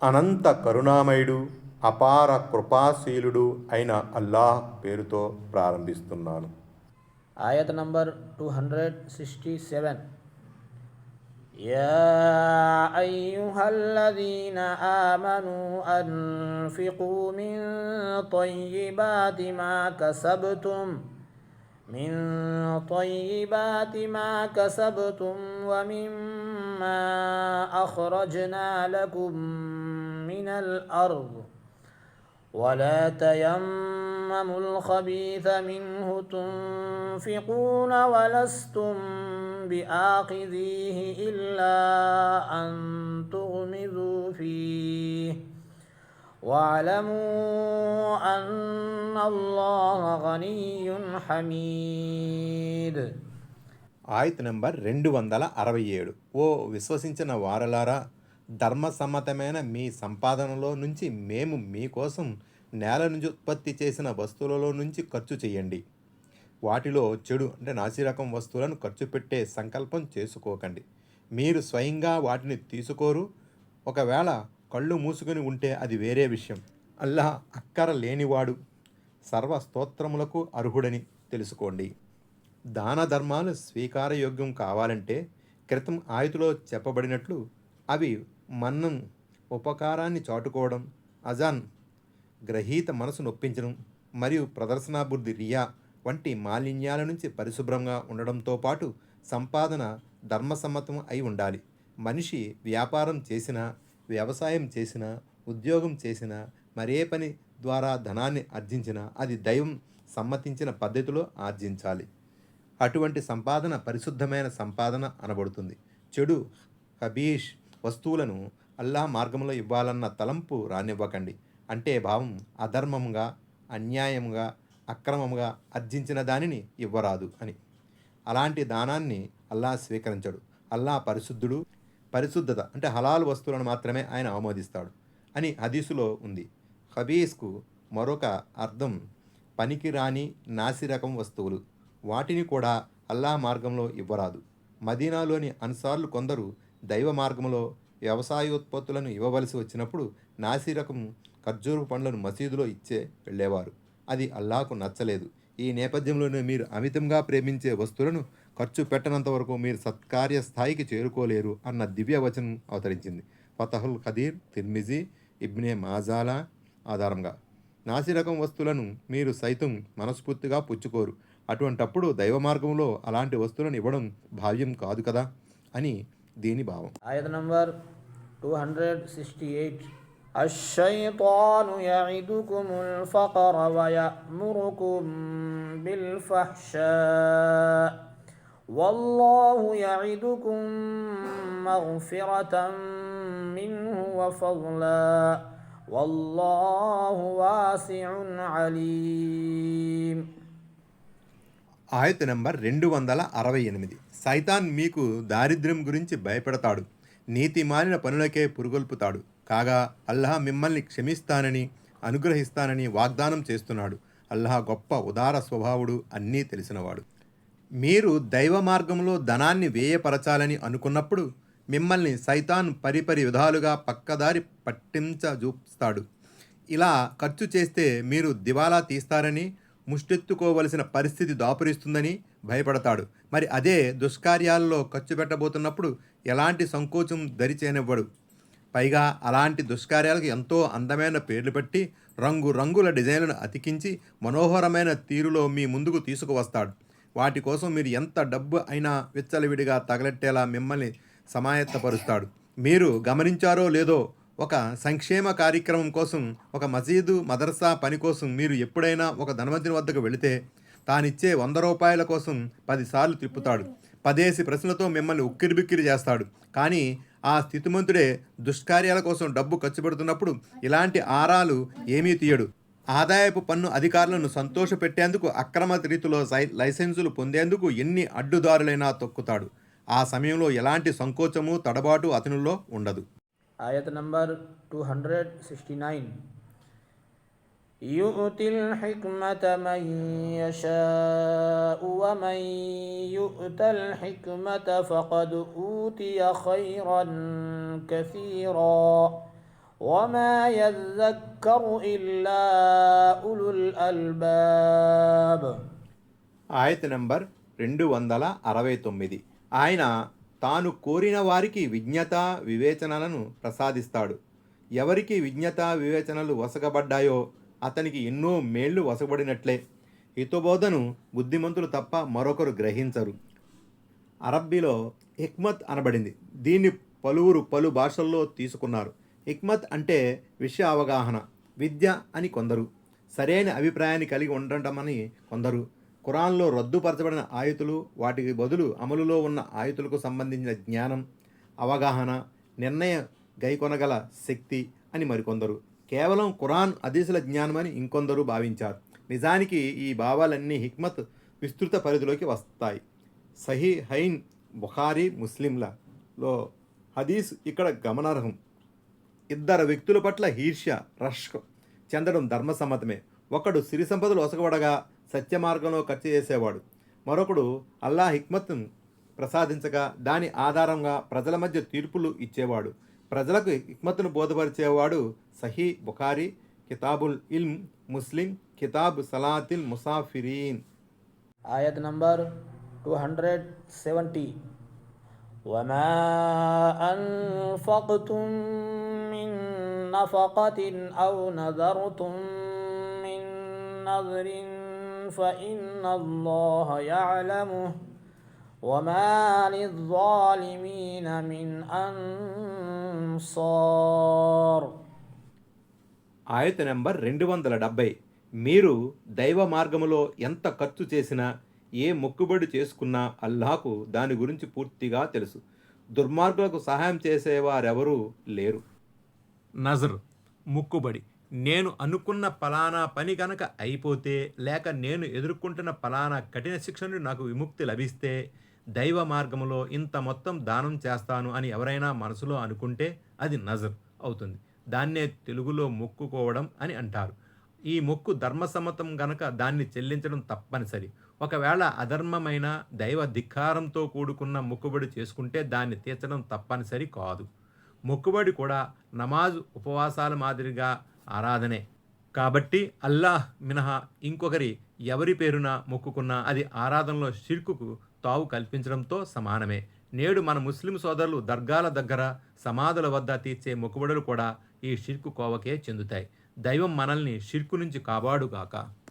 అనంత కరుణామయుడు, అపార కృపాశీలుడు అయిన అల్లాహ్ పేరుతో ప్రారంభిస్తున్నాను. Ayat number 267. يا أيها الذين آمنوا أنفقوا من طيبات ما كسبتم ومما أخرجنا لكم من الأرض ولا تيمموا الخبيث منه تنفقون ولستم بآخذيه إلا أن تغمضوا فيه واعلموا أن الله غني حميد. ఆయత్ నంబర్ 267. ఓ విశ్వసించిన వారలారా, ధర్మసమ్మతమైన మీ సంపాదనలో నుంచి మేము మీకోసం నేల నుంచి ఉత్పత్తి చేసిన వస్తువులలో నుంచి ఖర్చు చేయండి. వాటిలో చెడు అంటే నాసిరకం వస్తువులను ఖర్చు పెట్టే సంకల్పం చేసుకోకండి. మీరు స్వయంగా వాటిని తీసుకోరు. ఒకవేళ కళ్ళు మూసుకొని ఉంటే అది వేరే విషయం. అల్లాహ్ అక్కర లేనివాడు, సర్వ స్తోత్రములకు అర్హుడని తెలుసుకోండి. దాన ధర్మాలు స్వీకారయోగ్యం కావాలంటే క్రితం ఆయతులో చెప్పబడినట్లు అవి మన్నం, ఉపకారాన్ని చాటుకోవడం, అజాన్ గ్రహీత మనసు నొప్పించడం మరియు ప్రదర్శనాబుద్ధి రియా వంటి మాలిన్యాల నుంచి పరిశుభ్రంగా ఉండడంతో పాటు సంపాదన ధర్మసమ్మతం అయి ఉండాలి. మనిషి వ్యాపారం చేసినా, వ్యవసాయం చేసినా, ఉద్యోగం చేసినా, మరే పని ద్వారా ధనాన్ని ఆర్జించినా అది దైవం సమ్మతించిన పద్ధతిలో ఆర్జించాలి. అటువంటి సంపాదన పరిశుద్ధమైన సంపాదన అనబడుతుంది. చెడు హబీష్ వస్తువులను అల్లాహ్ మార్గంలో ఇవ్వాలన్న తలంపు రానివ్వకండి. అంటే భావం అధర్మంగా, అన్యాయంగా, అక్రమంగా ఆర్జించిన దానిని ఇవ్వరాదు అని. అలాంటి దానాన్ని అల్లాహ్ స్వీకరించడు. అల్లాహ్ పరిశుద్ధుడు. పరిశుద్ధత అంటే హలాల్ వస్తువులను మాత్రమే ఆయన ఆమోదిస్తాడు అని హదీసులో ఉంది. హబీస్కు మరొక అర్థం పనికిరాని నాసిరకం వస్తువులు. వాటిని కూడా అల్లాహ్ మార్గంలో ఇవ్వరాదు. మదీనాలోని అన్సార్లు కొందరు దైవ మార్గంలో వ్యవసాయోత్పత్తులను ఇవ్వవలసి వచ్చినప్పుడు నాసిరకం ఖర్జూరు పండ్లను మసీదులో ఇచ్చే వెళ్ళేవారు. అది అల్లాహకు నచ్చలేదు. ఈ నేపథ్యంలోనే మీరు అమితంగా ప్రేమించే వస్తువులను ఖర్చు పెట్టనంత వరకు మీరు సత్కార్య స్థాయికి చేరుకోలేరు అన్న దివ్య వచనం అవతరించింది. ఫతహుల్ ఖదీర్, తిర్మిజీ, ఇబ్నే మాజాలా ఆధారంగా నాసిరకం వస్తువులను మీరు సైతం మనస్ఫూర్తిగా పుచ్చుకోరు. అటువంటప్పుడు దైవ మార్గంలో అలాంటి వస్తువులను ఇవ్వడం భావ్యం కాదు కదా అని దీని భావం. Ayat number 268. الشيطان يعدكم الفقر ويأمركم بالفحشاء والله يعدكم مغفرة منه وفضلا والله واسع عليم. ఆయత్ నంబర్ 268. సైతాన్ మీకు దారిద్ర్యం గురించి భయపెడతాడు, నీతి మాలిన పనులకే పురుగొల్పుతాడు. కాగా అల్లాహ్ మిమ్మల్ని క్షమిస్తానని, అనుగ్రహిస్తానని వాగ్దానం చేస్తున్నాడు. అల్లాహ్ గొప్ప ఉదార స్వభావుడు, అన్నీ తెలిసినవాడు. మీరు దైవ మార్గంలో ధనాన్ని వ్యయపరచాలని అనుకున్నప్పుడు మిమ్మల్ని సైతాన్ పరిపరి విధాలుగా పక్కదారి పట్టించజూస్తాడు. ఇలా ఖర్చు చేస్తే మీరు దివాలా తీస్తారని, ముష్టెత్తుకోవలసిన పరిస్థితి దాపురిస్తుందని భయపడతాడు. మరి అదే దుష్కార్యాల్లో ఖర్చు పెట్టబోతున్నప్పుడు ఎలాంటి సంకోచం దరిచేనివ్వడు. పైగా అలాంటి దుష్కార్యాలకు ఎంతో అందమైన పేర్లు పెట్టి రంగురంగుల డిజైన్లను అతికించి మనోహరమైన తీరులో మీ ముందుకు తీసుకువస్తాడు. వాటి కోసం మీరు ఎంత డబ్బు అయినా విచ్చలవిడిగా తగలెట్టేలా మిమ్మల్ని సమాయత్తపరుస్తాడు. మీరు గమనించారో లేదో, ఒక సంక్షేమ కార్యక్రమం కోసం, ఒక మసీదు మదర్సా పని కోసం మీరు ఎప్పుడైనా ఒక ధనవంతుని వద్దకు వెళితే తానిచ్చే 100 రూపాయల కోసం 10 సార్లు తిప్పుతాడు. 10 ప్రశ్నలతో మిమ్మల్ని ఉక్కిరిబిక్కిరి చేస్తాడు. కానీ ఆ స్థితిమంతుడే దుష్కార్యాల కోసం డబ్బు ఖర్చు పెడుతున్నప్పుడు ఇలాంటి ఆరాలు ఏమీ తీయడు. ఆదాయపు పన్ను అధికారులను సంతోషపెట్టేందుకు అక్రమ రీతిలో లైసెన్సులు పొందేందుకు ఎన్ని అడ్డుదారులైనా తొక్కుతాడు. ఆ సమయంలో ఎలాంటి సంకోచము, తడబాటు అతనిలో ఉండదు. Ayat number 269. يؤتي الحكمة من يشاء ومن يؤت الحكمة فقد أوتي خيرا كثيرا وما يذكر إلا أولو الألباب. ఆయత నంబర్ 269. ఆయన తాను కోరిన వారికి విజ్ఞత వివేచనలను ప్రసాదిస్తాడు. ఎవరికి విజ్ఞత వివేచనలు వసగబడ్డాయో అతనికి ఎన్నో మేళ్లు వసగబడినట్లే. హితబోధను బుద్ధిమంతులు తప్ప మరొకరు గ్రహించరు. అరబ్బీలో హిక్మత్ అనబడింది. దీన్ని పలువురు పలు భాషల్లో తీసుకున్నారు. హిక్మత్ అంటే విషయ అవగాహన, విద్య అని కొందరు, సరైన అభిప్రాయాన్ని కలిగి ఉండటమని కొందరు. ఖురాన్లో రద్దుపరచబడిన ఆయతులు, వాటికి బదులు అమలులో ఉన్న ఆయతులకు సంబంధించిన జ్ఞానం, అవగాహన, నిర్ణయ గైకొనగల శక్తి అని మరికొందరు. కేవలం ఖురాన్ హదీసుల జ్ఞానమని ఇంకొందరు భావించారు. నిజానికి ఈ భావాలన్నీ హిక్మత్ విస్తృత పరిధిలోకి వస్తాయి. సహీహైన్ బుఖారీ ముస్లింలలో హదీస్ ఇక్కడ గమనార్హం. ఇద్దరు వ్యక్తుల పట్ల ఈర్ష్య రష్క్ చెందడం ధర్మసమ్మతమే. ఒకడు సిరి సంపదలు ఒసగబడగా సత్య మార్గంలో ఖర్చు చేసేవాడు. మరొకడు అల్లా హిక్మత్ను ప్రసాదించగా దాని ఆధారంగా ప్రజల మధ్య తీర్పులు ఇచ్చేవాడు. ప్రజలకు హిక్మత్ను బోధపరిచేవాడు. సహీ బుఖారీ కితాబుల్ ఇల్మ్, ముస్లిం కితాబ్ సలాతిల్ ముసాఫిరీన్. Ayat number 270. وما أنفقتم من نفقة أو نذرتم من نذر فإن الله يعلمه وما للظالمين من أنصار. ఆయత నెంబర్ 270. మీరు దైవ మార్గములో ఎంత ఖర్చు చేసినా, ఏ మొక్కుబడి చేసుకున్నా అల్లాహకు దాని గురించి పూర్తిగా తెలుసు. దుర్మార్గులకు సహాయం చేసేవారెవరూ లేరు. నజర్ మొక్కుబడి. నేను అనుకున్న పలానా పని గనక అయిపోతే, లేక నేను ఎదుర్కొంటున్న పలానా కఠిన శిక్ష నుండి నాకు విముక్తి లభిస్తే దైవ మార్గంలో ఇంత మొత్తం దానం చేస్తాను అని ఎవరైనా మనసులో అనుకుంటే అది నజర్ అవుతుంది. దాన్నే తెలుగులో మొక్కుకోవడం అని అంటారు. ఈ మొక్కు ధర్మసమ్మతం గనక దాన్ని చెల్లించడం తప్పనిసరి. ఒకవేళ అధర్మమైన దైవ ధిక్కారంతో కూడుకున్న మొక్కుబడి చేసుకుంటే దాన్ని తీర్చడం తప్పనిసరి కాదు. మొక్కుబడి కూడా నమాజ్, ఉపవాసాల మాదిరిగా ఆరాధనే. కాబట్టి అల్లాహ్ మినహా ఇంకొకరి ఎవరి పేరున మొక్కుకున్నా అది ఆరాధనలో షిర్కుకు తావు కల్పించడంతో సమానమే. నేడు మన ముస్లిం సోదరులు దర్గాల దగ్గర, సమాధుల వద్ద తీర్చే మొక్కుబడులు కూడా ఈ షిర్కు కోవకే చెందుతాయి. దైవం మనల్ని షిర్కు నుంచి కాపాడుగాక.